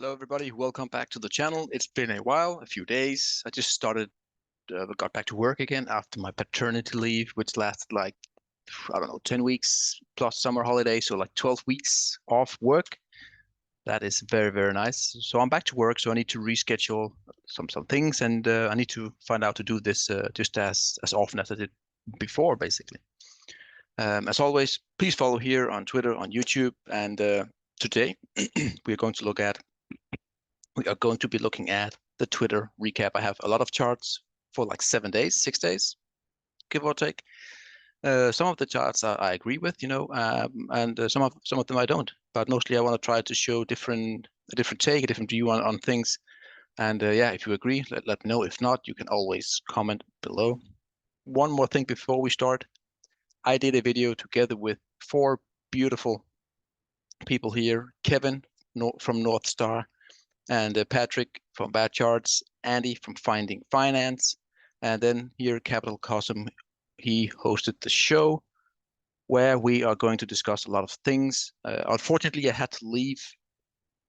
Hello, everybody. Welcome back to the channel. It's been a while, a few days. I just got back to work again after my paternity leave, which lasted like, I don't know, 10 weeks plus summer holiday. So like 12 weeks off work. That is very, very nice. So I'm back to work. So I need to reschedule some things, and I need to find out to do this just as often as I did before, basically. As always, please follow here on Twitter, on YouTube, and today we are going to be looking at the Twitter recap. I have a lot of charts for like 7 days, 6 days, give or take. Some of the charts I agree with, and some of them I don't. But mostly I want to try to show a different take, a different view on things. And yeah, if you agree, let me know. If not, you can always comment below. One more thing before we start. I did a video together with 4 beautiful people here. Kevin from North Star, and Patrick from Bad Charts, Andy from Finding Finance, and then here Capital Cosm. He hosted the show where we are going to discuss a lot of things. Unfortunately, I had to leave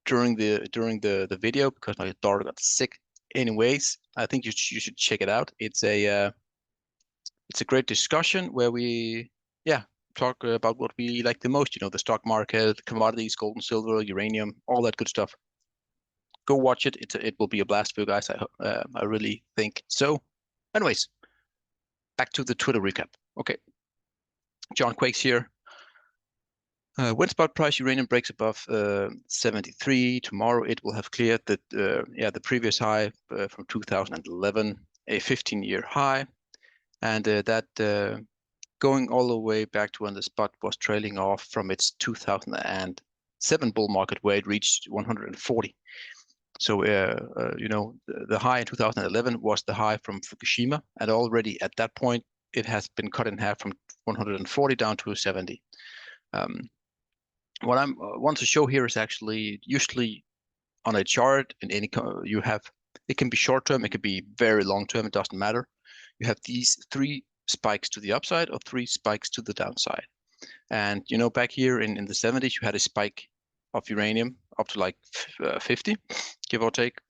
during the video because my daughter got sick. Anyways, I think you should check it out. It's a great discussion where we talk about what we like the most. The stock market, commodities, gold and silver, uranium, all that good stuff. Go watch it. It will be a blast for you guys. I really think so. Anyways, back to the Twitter recap. Okay, John Quakes here. When spot price uranium breaks above 73 tomorrow, it will have cleared the previous high from 2011, a 15-year high, and that going all the way back to when the spot was trailing off from its 2007 bull market where it reached 140. So, the high in 2011 was the high from Fukushima, and already at that point, it has been cut in half from 140 down to 70. What I want to show here is actually usually on a chart in any it can be short term, it can be very long term, it doesn't matter. You have these 3 spikes to the upside or 3 spikes to the downside. And back here in the 70s, you had a spike of uranium up to like 50, give or take.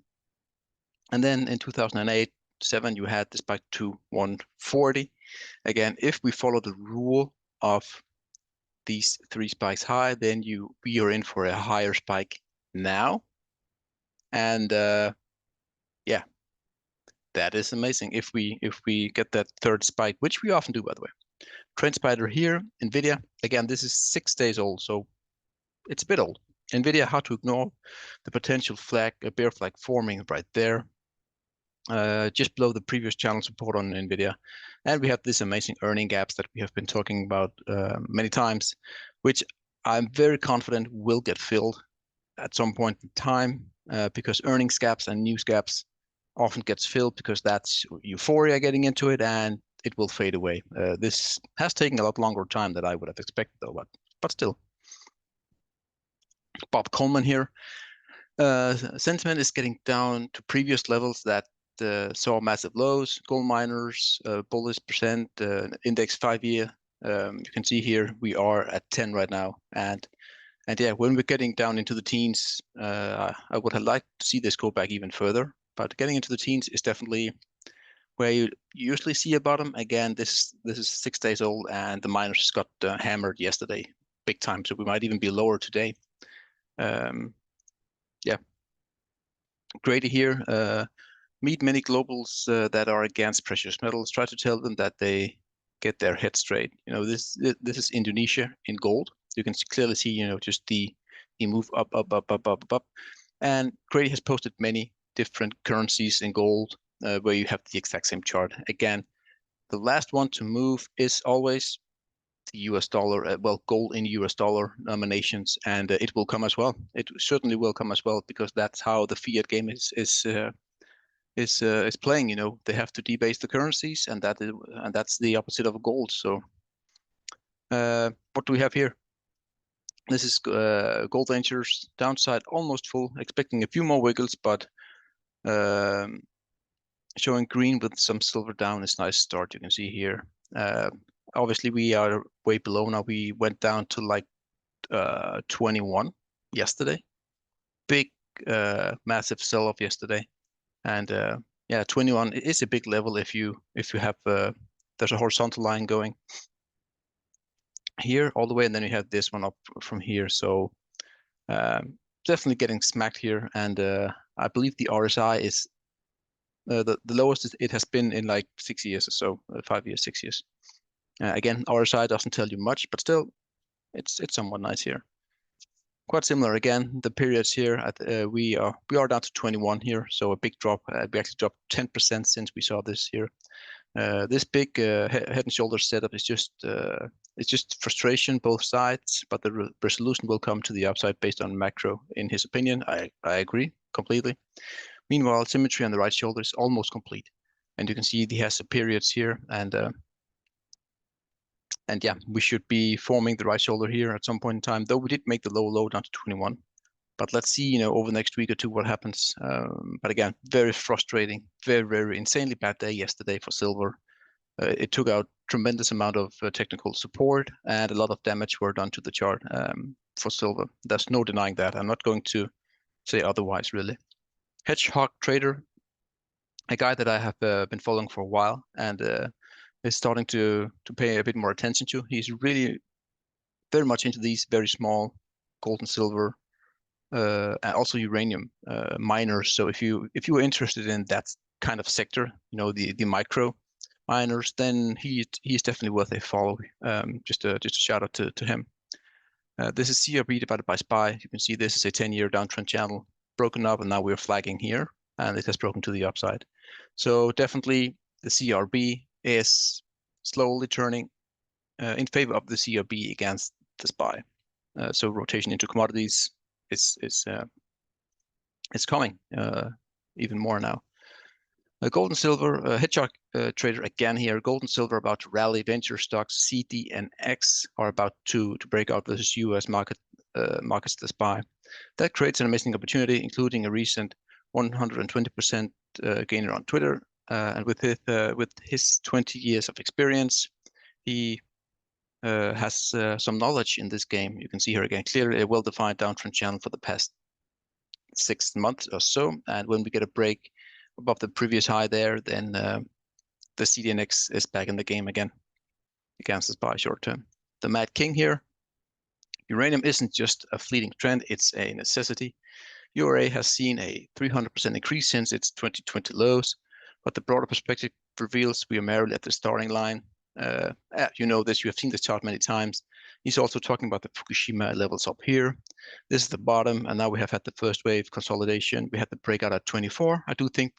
And then in 2008-7, you had the spike to 140. Again, if we follow the rule of these 3 spikes high, then we are in for a higher spike now. And yeah, that is amazing if we get that 3rd spike, which we often do, by the way. Trend spider here, NVIDIA. Again, this is 6 days old, so it's a bit old. NVIDIA, how to ignore the potential flag, a bear flag forming right there, just below the previous channel support on NVIDIA. And we have this amazing earning gaps that we have been talking about many times, which I'm very confident will get filled at some point in time because earnings gaps and news gaps often gets filled because that's euphoria getting into it, and it will fade away. This has taken a lot longer time than I would have expected, though, but still. Bob Coleman here. Sentiment is getting down to previous levels that saw massive lows. Gold miners, bullish percent, index 5-year. You can see here we are at 10 right now, and yeah, when we're getting down into the teens, I would have liked to see this go back even further. But getting into the teens is definitely where you usually see a bottom. Again, this is 6 days old, and the miners got hammered yesterday, big time. So we might even be lower today. Yeah, Grady here. Meet many globals that are against precious metals. Try to tell them that they get their head straight. This is Indonesia in gold. You can clearly see, just the move up, up, up, up, up, up. And Grady has posted many different currencies in gold where you have the exact same chart. Again, the last one to move is always the US dollar, gold in US dollar nominations, and it will come as well. It certainly will come as well because that's how the fiat game is playing. They have to debase the currencies, and that's the opposite of gold. So what do we have here? This is gold ventures downside almost full, expecting a few more wiggles, but showing green with some silver down is a nice start. You can see here. Obviously, we are way below now. We went down to like 21 yesterday. Big massive sell-off yesterday, and yeah, 21 is a big level if you have there's a horizontal line going here all the way, and then you have this one up from here. So definitely getting smacked here, and I believe the RSI is the lowest it has been in like 6 years or so, 5 years, 6 years. Again, RSI doesn't tell you much, but still, it's somewhat nice here. Quite similar again. The periods here we are down to 21 here, so a big drop. We actually dropped 10% since we saw this here. This big head and shoulders setup is just it's just frustration both sides, but the resolution will come to the upside based on macro, in his opinion. I agree completely. Meanwhile, symmetry on the right shoulder is almost complete, and you can see he has the periods here, and yeah, we should be forming the right shoulder here at some point in time. Though we did make the low down to 21, but let's see, over the next week or two what happens. But again, very frustrating, very insanely bad day yesterday for silver. It took out tremendous amount of technical support, and a lot of damage were done to the chart for silver. There's no denying that. I'm not going to say otherwise, really. Hedgehog trader, a guy that I have been following for a while, and is starting to pay a bit more attention to. He's really very much into these very small gold and silver, and also uranium miners. So if you were interested in that kind of sector, the micro miners, then he's definitely worth a follow. Just a shout out to him. This is CRB divided by SPY. You can see this is a 10-year downtrend channel broken up, and now we're flagging here, and it has broken to the upside. So definitely the CRB is slowly turning in favor of the CRB against the SPY. So rotation into commodities is coming even more now. Gold and silver, hedgehog trader again here. Gold and silver about to rally. Venture stocks CD and X are about to break out versus US markets to SPY. That creates an amazing opportunity, including a recent 120% gainer on Twitter. And with his 20 years of experience, he has some knowledge in this game. You can see here again, clearly a well-defined downtrend channel for the past 6 months or so. And when we get a break above the previous high there, then the CDNX is back in the game again against the SPY short term. The Mad King here. Uranium isn't just a fleeting trend, it's a necessity. URA has seen a 300% increase since its 2020 lows, but the broader perspective reveals we are merely at the starting line. You know this, you have seen this chart many times. He's also talking about the Fukushima levels up here. This is the bottom, and now we have had the first wave consolidation. We had the breakout at 24. I do think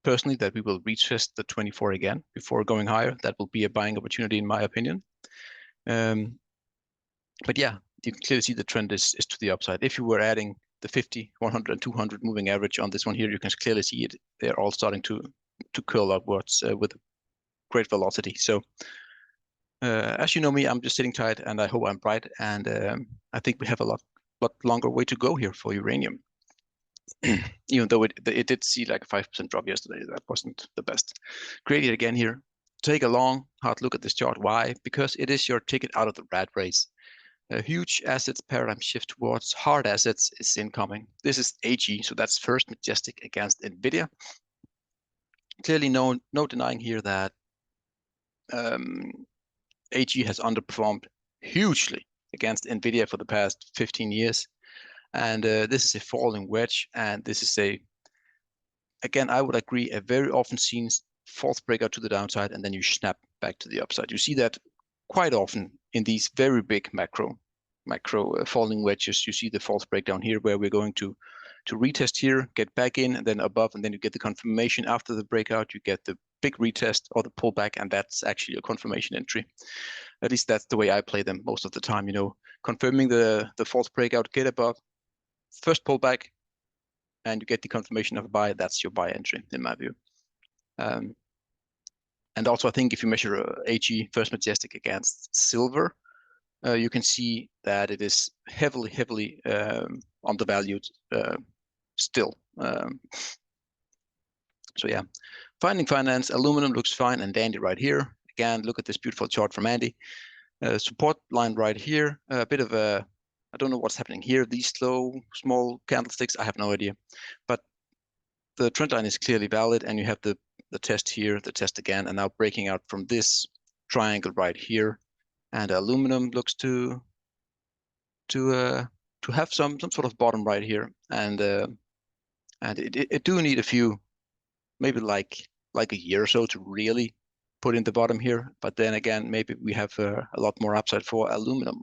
personally that we will retest the 24 again before going higher. That will be a buying opportunity in my opinion. But yeah, you can clearly see the trend is to the upside. If you were adding the 50, 100, and 200 moving average on this one here, you can clearly see it. They're all starting to curl upwards with great velocity. So as you know me, I'm just sitting tight, and I hope I'm right. And I think we have a lot longer way to go here for uranium. Even though it did see like a 5% drop yesterday, that wasn't the best. Gradient again here. Take a long, hard look at this chart. Why? Because it is your ticket out of the rat race. A huge assets paradigm shift towards hard assets is incoming. This is AG, so that's First Majestic against NVIDIA. Clearly, no denying here that AG has underperformed hugely against NVIDIA for the past 15 years. And this is a falling wedge, and this is again, I would agree, a very often seen false breakout to the downside, and then you snap back to the upside. You see that quite often in these very big macro falling wedges. You see the false breakdown here, where we're going to retest here, get back in, and then above, and then you get the confirmation after the breakout. You get the big retest or the pullback, and that's actually a confirmation entry. At least that's the way I play them most of the time. Confirming the false breakout, get above, first pullback, and you get the confirmation of a buy. That's your buy entry, in my view. And also, I think if you measure AG First Majestic against silver, you can see that it is heavily undervalued still. So yeah, finding finance, aluminum looks fine and dandy right here. Again, look at this beautiful chart from Andy. Support line right here, a bit of a I don't know what's happening here. These slow, small candlesticks, I have no idea. But the trend line is clearly valid, and you have the test here, the test again, and now breaking out from this triangle right here. And aluminum looks to have some sort of bottom right here, and it do need a few, maybe like a year or so to really put in the bottom here. But then again, maybe we have a lot more upside for aluminum.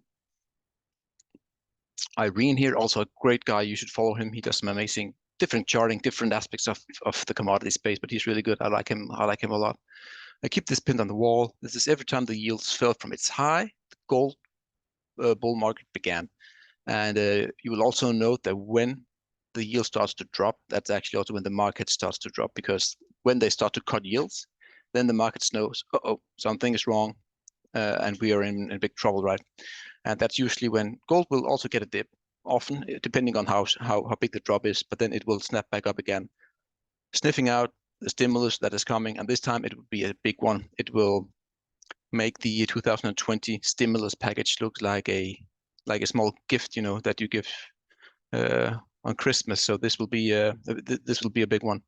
Irene here, also a great guy. You should follow him. He does some amazing different charting, different aspects of the commodity space, but he's really good. I like him. I like him a lot. I keep this pinned on the wall. This is every time the yields fell from its high, the gold bull market began. And you will also note that when the yield starts to drop, that's actually also when the market starts to drop, because when they start to cut yields, then the market knows, uh-oh, something is wrong, and we are in big trouble, right? And that's usually when gold will also get a dip, often depending on how big the drop is, but then it will snap back up again, sniffing out the stimulus that is coming, and this time it will be a big one. It will make the 2020 stimulus package look like a small gift, you know, that you give on Christmas. So this will be a big one.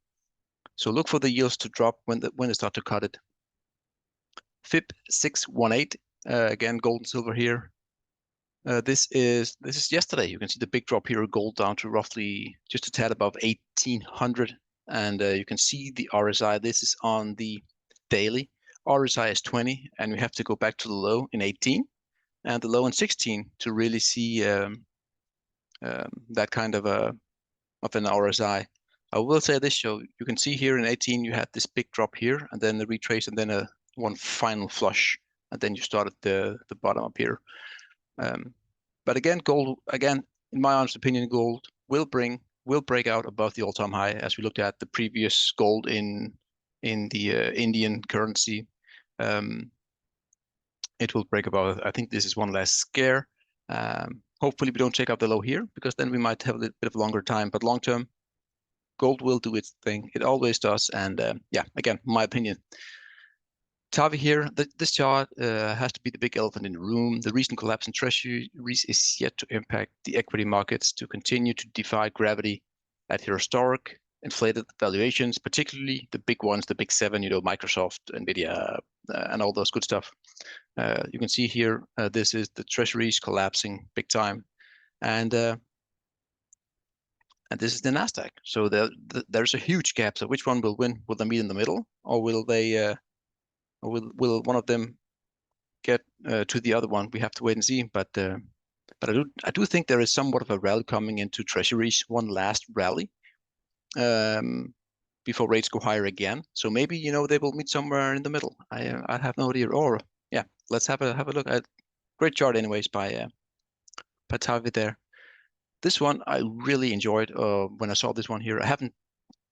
So look for the yields to drop when they start to cut it. FIB 618, again gold and silver here. This is yesterday. You can see the big drop here, gold down to roughly just a tad above 1800, and you can see the RSI. This is on the daily. RSI is 20, and we have to go back to the low in 18 and the low in 16 to really see that kind of an RSI. I will say this, show you can see here in 18 you had this big drop here, and then the retrace, and then one final flush, and then you started the bottom up here. But again, gold, again, in my honest opinion, gold will break out above the all-time high, as we looked at the previous gold in the Indian currency. It will break above. I think this is one last scare. Hopefully we don't check out the low here, because then we might have a little bit of a longer time. But long term, gold will do its thing. It always does. And yeah, again, my opinion. Tavi here, this chart has to be the big elephant in the room. The recent collapse in treasuries is yet to impact the equity markets to continue to defy gravity at historic inflated valuations, particularly the big ones, the big seven, you know, Microsoft, Nvidia, and all those good stuff. You can see here, this is the treasuries collapsing big time. And this is the Nasdaq. So there's a huge gap. So which one will win? Will they meet in the middle, or will they? Or will one of them get to the other one? We have to wait and see. But I do think there is somewhat of a rally coming into treasuries, one last rally, before rates go higher again. So maybe, you know, they will meet somewhere in the middle. I have no idea. Or yeah, let's have a look at great chart anyways by Tavi there. This one I really enjoyed when I saw this one here. I haven't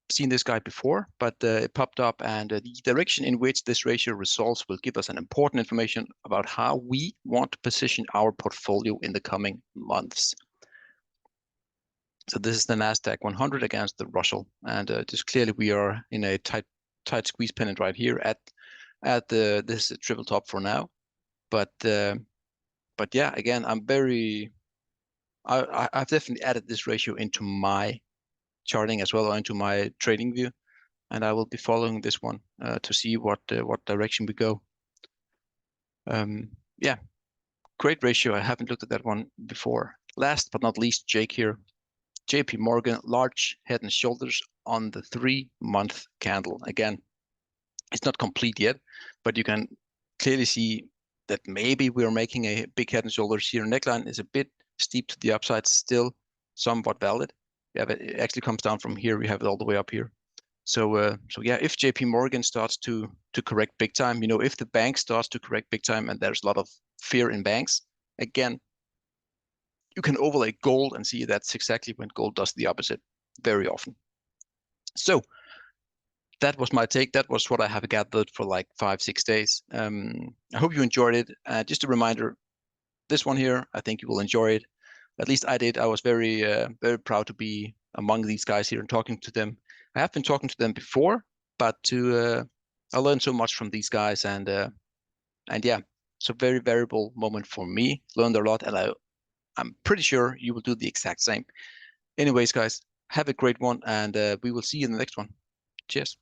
seen this guy before, but it popped up, and the direction in which this ratio resolves will give us an important information about how we want to position our portfolio in the coming months. So this is the Nasdaq 100 against the Russell, and just clearly we are in a tight squeeze pennant right here at this triple top for now. But yeah, again, I've definitely added this ratio into my charting as well, or into my trading view, and I will be following this one to see what direction we go. Yeah, great ratio. I haven't looked at that one before. Last but not least, Jake here. JP Morgan, large head and shoulders on the 3-month candle. Again, it's not complete yet, but you can clearly see that maybe we're making a big head and shoulders here. Neckline is a bit steep to the upside, still somewhat valid. Yeah, but it actually comes down from here. We have it all the way up here. So yeah, if JP Morgan starts to correct big time, you know, if the bank starts to correct big time, and there's a lot of fear in banks, again, you can overlay gold and see that's exactly when gold does the opposite very often. So that was my take. That was what I have gathered for like 5-6 days. I hope you enjoyed it. Just a reminder, this one here, I think you will enjoy it. At least I did. I was very proud to be among these guys here and talking to them. I have been talking to them before, but I learned so much from these guys, and yeah, it's a very valuable moment for me. Learned a lot, and I'm pretty sure you will do the exact same. Anyways, guys, have a great one, and we will see you in the next one. Cheers.